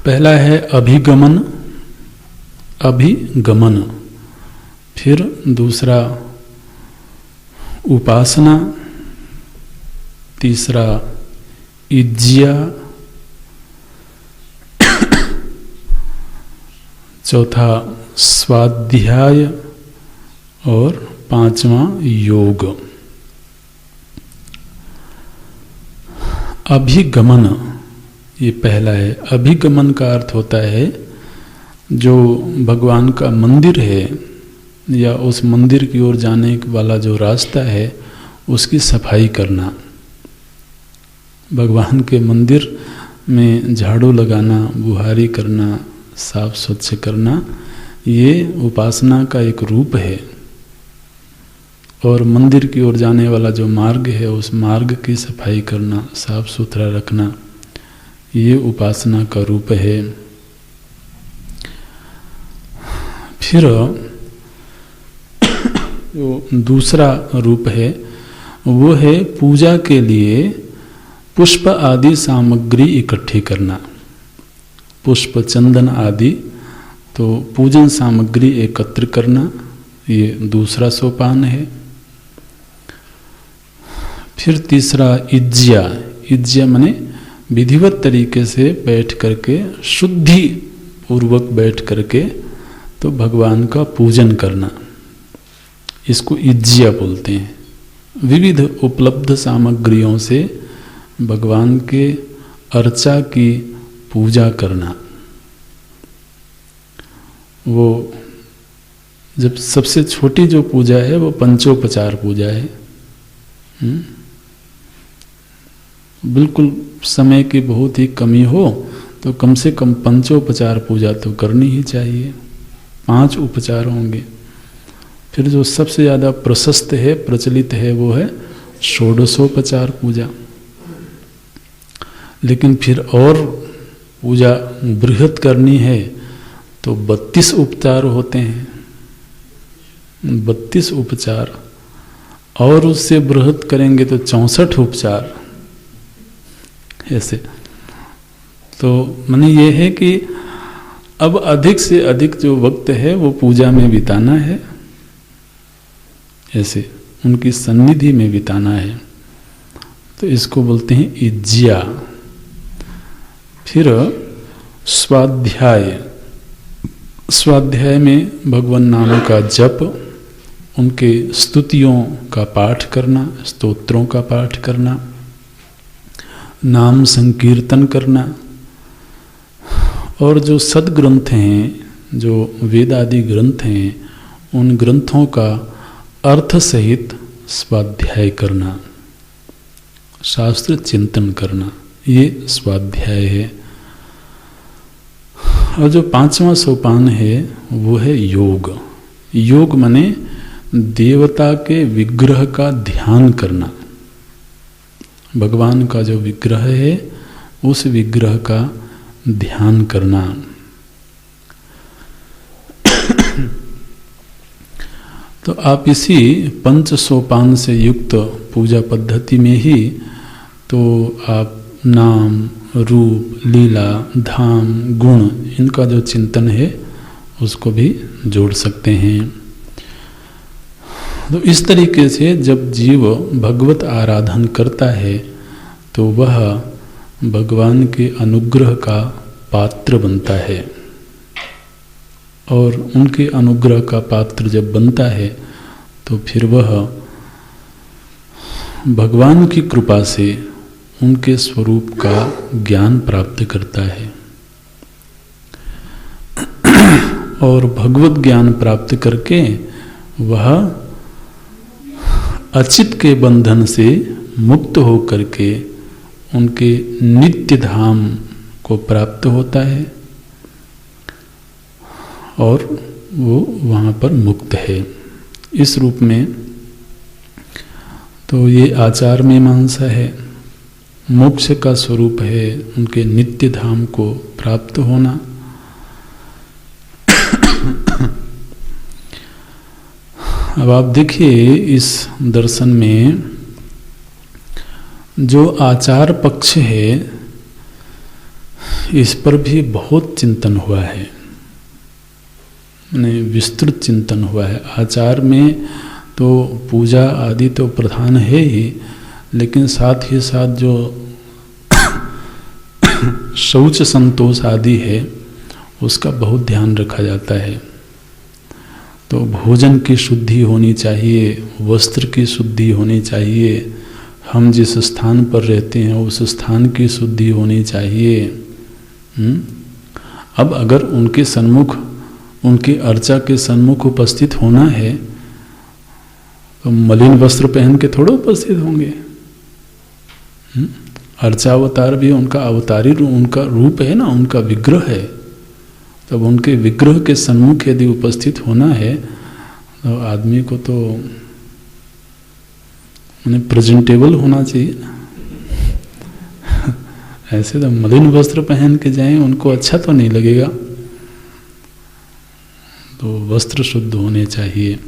पहला है अभिगमन, अभिगमन। फिर दूसरा उपासना, तीसरा इज्जिया, चौथा स्वाध्याय, और 5वां योग। अभिगमन ये पहला है। अभिगमन का अर्थ होता है जो भगवान का मंदिर है या उस मंदिर की ओर जाने वाला जो रास्ता है उसकी सफाई करना। भगवान के मंदिर में झाड़ू लगाना, बुहारी करना, साफ स्वच्छ करना, ये उपासना का एक रूप है। और मंदिर की ओर जाने वाला जो मार्ग है उस मार्ग की सफाई करना, साफ सुथरा रखना, ये उपासना का रूप है। फिर जो दूसरा रूप है वो है पूजा के लिए पुष्प आदि सामग्री इकट्ठी करना। पुष्प, चंदन आदि, तो पूजन सामग्री एकत्र करना, ये दूसरा सोपान है। फिर तीसरा इज्जिया। इज्जिया माने विधिवत तरीके से बैठ करके, शुद्धि पूर्वक बैठ करके तो भगवान का पूजन करना, इसको इज्जिया बोलते हैं। विविध उपलब्ध सामग्रियों से भगवान के अर्चा की पूजा करना। वो जब सबसे छोटी जो पूजा है वो पंचोपचार पूजा है। बिल्कुल समय की बहुत ही कमी हो तो कम से कम पंचोपचार पूजा तो करनी ही चाहिए। 5 उपचार होंगे। फिर जो सबसे ज़्यादा प्रशस्त है, प्रचलित है, वो है षोडशोपचार पूजा। लेकिन फिर और पूजा बृहत करनी है तो 32 उपचार होते हैं। 32 उपचार, और उससे बृहत करेंगे तो 64 उपचार। ऐसे तो माने ये है कि अब अधिक से अधिक जो वक्त है वो पूजा में बिताना है, ऐसे उनकी सन्निधि में बिताना है। तो इसको बोलते हैं इज्जिया। फिर स्वाध्याय। स्वाध्याय में भगवान नाम का जप, उनके स्तुतियों का पाठ करना, स्तोत्रों का पाठ करना, नाम संकीर्तन करना, और जो सद्ग्रंथ हैं, जो वेद आदि ग्रंथ हैं, उन ग्रंथों का अर्थ सहित स्वाध्याय करना, शास्त्र चिंतन करना, ये स्वाध्याय है। और जो 5वां सोपान है वो है योग। योग माने देवता के विग्रह का ध्यान करना। भगवान का जो विग्रह है उस विग्रह का ध्यान करना। तो आप इसी 5 सोपान से युक्त पूजा पद्धति में ही तो आप नाम, रूप, लीला, धाम, गुण, इनका जो चिंतन है उसको भी जोड़ सकते हैं। तो इस तरीके से जब जीव भगवत आराधन करता है तो वह भगवान के अनुग्रह का पात्र बनता है, और उनके अनुग्रह का पात्र जब बनता है तो फिर वह भगवान की कृपा से उनके स्वरूप का ज्ञान प्राप्त करता है, और भगवत ज्ञान प्राप्त करके वह अचित के बंधन से मुक्त होकर के उनके नित्य धाम को प्राप्त होता है, और वो वहाँ पर मुक्त है। इस रूप में तो ये आचार मीमांसा है, मोक्ष का स्वरूप है उनके नित्य धाम को प्राप्त होना। अब आप देखिए इस दर्शन में जो आचार पक्ष है इस पर भी बहुत चिंतन हुआ है, माने विस्तृत चिंतन हुआ है। आचार में तो पूजा आदि तो प्रधान है ही, लेकिन साथ ही साथ जो शौच संतोष आदि है उसका बहुत ध्यान रखा जाता है। तो भोजन की शुद्धि होनी चाहिए, वस्त्र की शुद्धि होनी चाहिए, हम जिस स्थान पर रहते हैं उस स्थान की शुद्धि होनी चाहिए। अब अगर उनके सन्मुख, उनकी अर्चा के सन्मुख उपस्थित होना है तो मलिन वस्त्र पहन के थोड़ा उपस्थित होंगे। अर्चावतार भी उनका अवतारी उनका रूप है ना, उनका विग्रह है। तब उनके विग्रह के सन्मुख यदि उपस्थित होना है तो आदमी को तो उन्हें प्रेजेंटेबल होना चाहिए ना। ऐसे तो मलिन वस्त्र पहन के जाएं, उनको अच्छा तो नहीं लगेगा। तो वस्त्र शुद्ध होने चाहिए।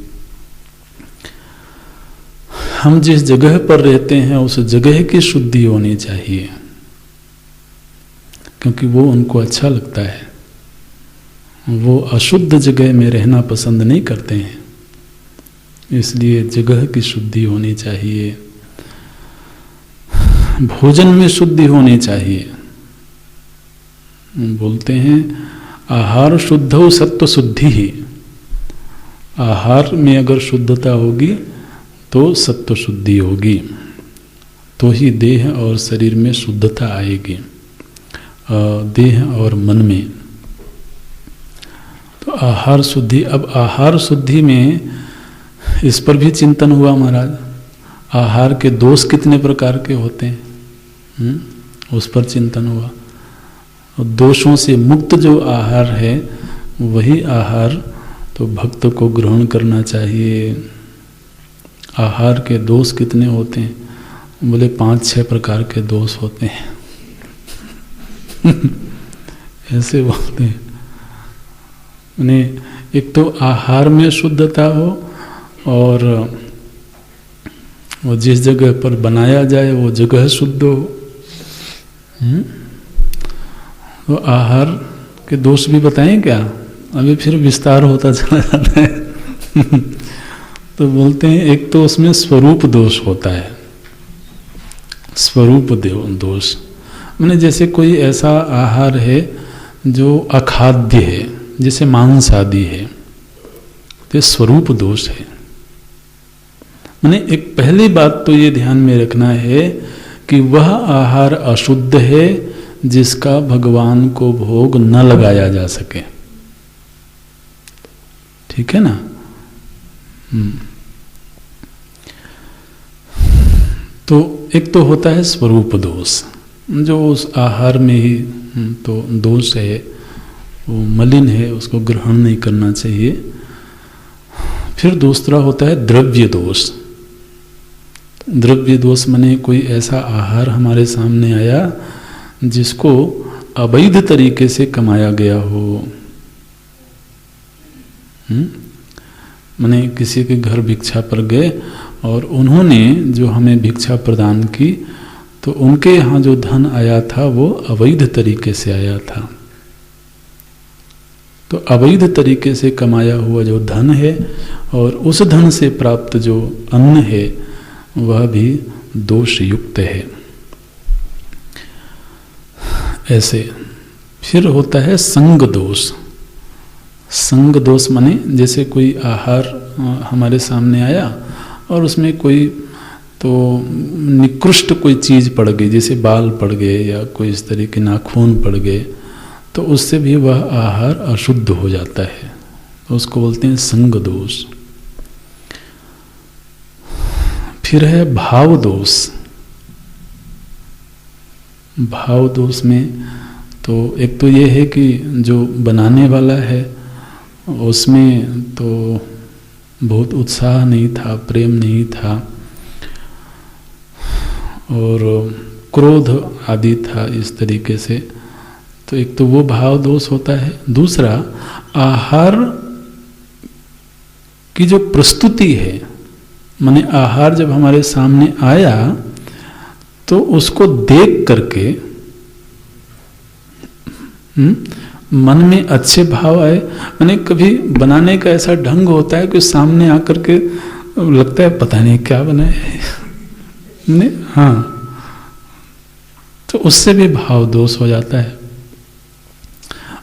हम जिस जगह पर रहते हैं उस जगह की शुद्धि होनी चाहिए, क्योंकि वो उनको अच्छा लगता है। वो अशुद्ध जगह में रहना पसंद नहीं करते हैं, इसलिए जगह की शुद्धि होनी चाहिए। भोजन में शुद्धि होनी चाहिए। बोलते हैं आहार शुद्ध हो सत्व शुद्धि ही। आहार में अगर शुद्धता होगी तो सत्व शुद्धि होगी, तो ही देह और शरीर में शुद्धता आएगी, देह और मन में। तो आहार शुद्धि, अब आहार शुद्धि में इस पर भी चिंतन हुआ महाराज। आहार के दोष कितने प्रकार के होते हैं, उस पर चिंतन हुआ। और दोषों से मुक्त जो आहार है वही आहार तो भक्त को ग्रहण करना चाहिए। आहार के दोष कितने होते हैं? बोले 5-6 प्रकार के दोष होते हैं। ऐसे बोलते हैं। यानी एक तो आहार में शुद्धता हो, और वो जिस जगह पर बनाया जाए वो जगह शुद्ध हो। तो आहार के दोष भी बताएं क्या? अभी फिर विस्तार होता चला जाता है। तो बोलते हैं एक तो उसमें स्वरूप दोष होता है। स्वरूप दोष माने जैसे कोई ऐसा आहार है जो अखाद्य है, जैसे मांस आदि है, तो स्वरूप दोष है। माने एक पहली बात तो ये ध्यान में रखना है कि वह आहार अशुद्ध है जिसका भगवान को भोग न लगाया जा सके। ठीक है ना? तो एक तो होता है स्वरूप दोष, जो उस आहार में ही तो दोष है, वो मलिन है, उसको ग्रहण नहीं करना चाहिए। फिर दूसरा होता है द्रव्य दोष। द्रव्य दोष माने कोई ऐसा आहार हमारे सामने आया जिसको अवैध तरीके से कमाया गया हो। माने किसी के घर भिक्षा पर गए और उन्होंने जो हमें भिक्षा प्रदान की, तो उनके यहाँ जो धन आया था वो अवैध तरीके से आया था। तो अवैध तरीके से कमाया हुआ जो धन है और उस धन से प्राप्त जो अन्न है वह भी दोष युक्त है। ऐसे फिर होता है संग दोष। संग दोष माने जैसे कोई आहार हमारे सामने आया और उसमें कोई तो निकृष्ट कोई चीज़ पड़ गई, जैसे बाल पड़ गए या कोई इस तरह के नाखून पड़ गए, तो उससे भी वह आहार अशुद्ध हो जाता है। तो उसको बोलते हैं संग दोष। फिर है भाव दोष। भाव दोष में तो एक तो ये है कि जो बनाने वाला है उसमें तो बहुत उत्साह नहीं था, प्रेम नहीं था और क्रोध आदि था इस तरीके से। तो एक तो वो भाव दोष होता है। दूसरा आहार की जो प्रस्तुति है, माने आहार जब हमारे सामने आया तो उसको देख करके मन में अच्छे भाव आए। माने कभी बनाने का ऐसा ढंग होता है कि सामने आकर के लगता है पता नहीं क्या बनाए, हाँ, तो उससे भी भाव दोष हो जाता है।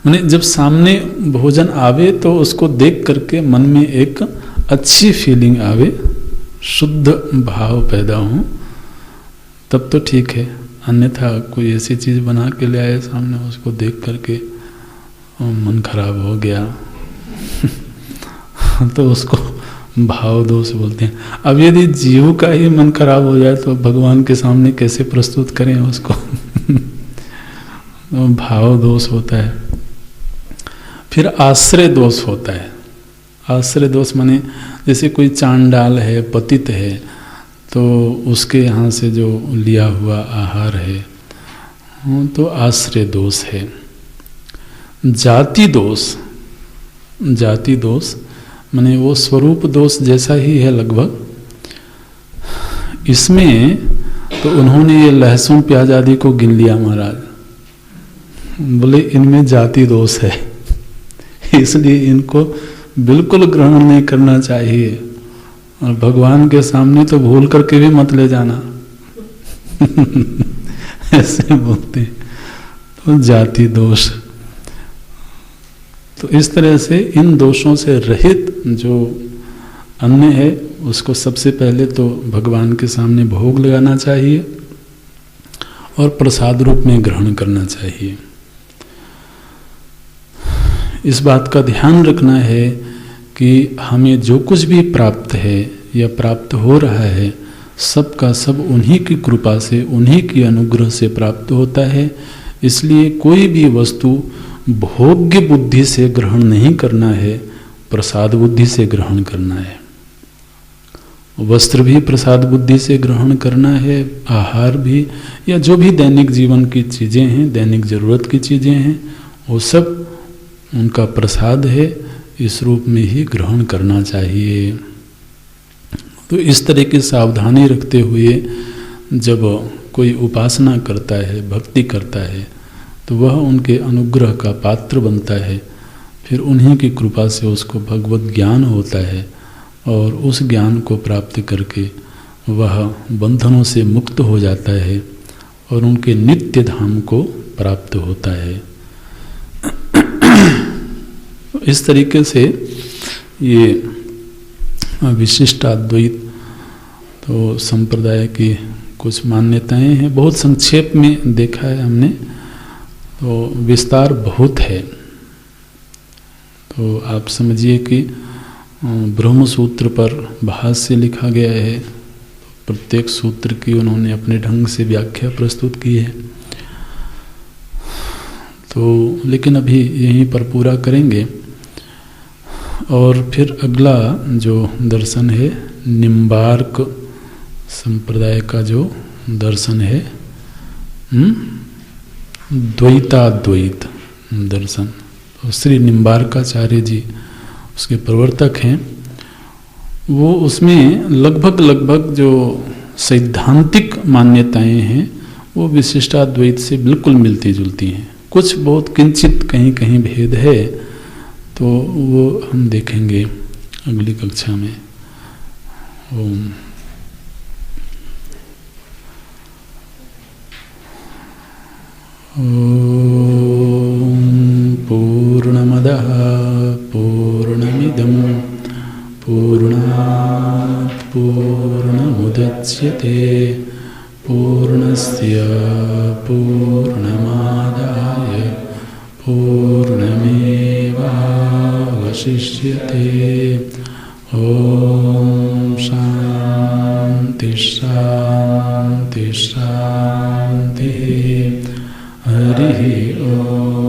माने जब सामने भोजन आवे तो उसको देख करके मन में एक अच्छी फीलिंग आवे, शुद्ध भाव पैदा हो, तब तो ठीक है। अन्यथा कोई ऐसी चीज़ बना के ले आए सामने, उसको देख करके मन खराब हो गया तो उसको भाव दोष बोलते हैं। अब यदि जीव का ही मन खराब हो जाए तो भगवान के सामने कैसे प्रस्तुत करें उसको तो भाव दोष होता है। फिर आश्रय दोष होता है। आश्रय दोष माने जैसे कोई चांडाल है, पतित है, तो उसके यहाँ से जो लिया हुआ आहार है तो आश्रय दोष है। जाति दोष, जाति दोष माने वो स्वरूप दोष जैसा ही है लगभग। इसमें तो उन्होंने ये लहसुन प्याज आदि को गिन लिया महाराज, बोले इनमें जाति दोष है, इसलिए इनको बिल्कुल ग्रहण नहीं करना चाहिए और भगवान के सामने तो भूल करके भी मत ले जाना ऐसे बोलते हैं, तो जाति दोष। तो इस तरह से इन दोषों से रहित जो अन्न है उसको सबसे पहले तो भगवान के सामने भोग लगाना चाहिए और प्रसाद रूप में ग्रहण करना चाहिए। इस बात का ध्यान रखना है कि हमें जो कुछ भी प्राप्त है या प्राप्त हो रहा है सब का सब उन्हीं की कृपा से, उन्हीं की अनुग्रह से प्राप्त होता है। इसलिए कोई भी वस्तु भोग्य बुद्धि से ग्रहण नहीं करना है, प्रसाद बुद्धि से ग्रहण करना है। वस्त्र भी प्रसाद बुद्धि से ग्रहण करना है, आहार भी, या जो भी दैनिक जीवन की चीज़ें हैं, दैनिक जरूरत की चीज़ें हैं, वो सब उनका प्रसाद है, इस रूप में ही ग्रहण करना चाहिए। तो इस तरह की सावधानी रखते हुए जब कोई उपासना करता है, भक्ति करता है, तो वह उनके अनुग्रह का पात्र बनता है। फिर उन्हीं की कृपा से उसको भगवत ज्ञान होता है और उस ज्ञान को प्राप्त करके वह बंधनों से मुक्त हो जाता है और उनके नित्य धाम को प्राप्त होता है। इस तरीके से ये विशिष्टाद्वैत तो संप्रदाय की कुछ मान्यताएं हैं। बहुत संक्षेप में देखा है हमने, तो विस्तार बहुत है। तो आप समझिए कि ब्रह्म सूत्र पर भाष्य लिखा गया है, प्रत्येक सूत्र की उन्होंने अपने ढंग से व्याख्या प्रस्तुत की है। तो लेकिन अभी यहीं पर पूरा करेंगे और फिर अगला जो दर्शन है निम्बार्क संप्रदाय का जो दर्शन है, द्वैताद्वैत दर्शन। तो श्री निम्बार्काचार्य जी उसके प्रवर्तक हैं। वो उसमें लगभग जो सैद्धांतिक मान्यताएं हैं वो विशिष्टाद्वैत से बिल्कुल मिलती जुलती हैं। कुछ बहुत किंचित कहीं कहीं भेद है, तो वो हम देखेंगे अगली कक्षा में। ओम पूर्णमदः पूर्णमिदं पूर्णात् पूर्णमुदच्यते पूर्णस्य पूर्णमादाय पूर्णमेवावशिष्यते। ॐ शान्ति शान्ति शान्तिः। हरिः ॐ।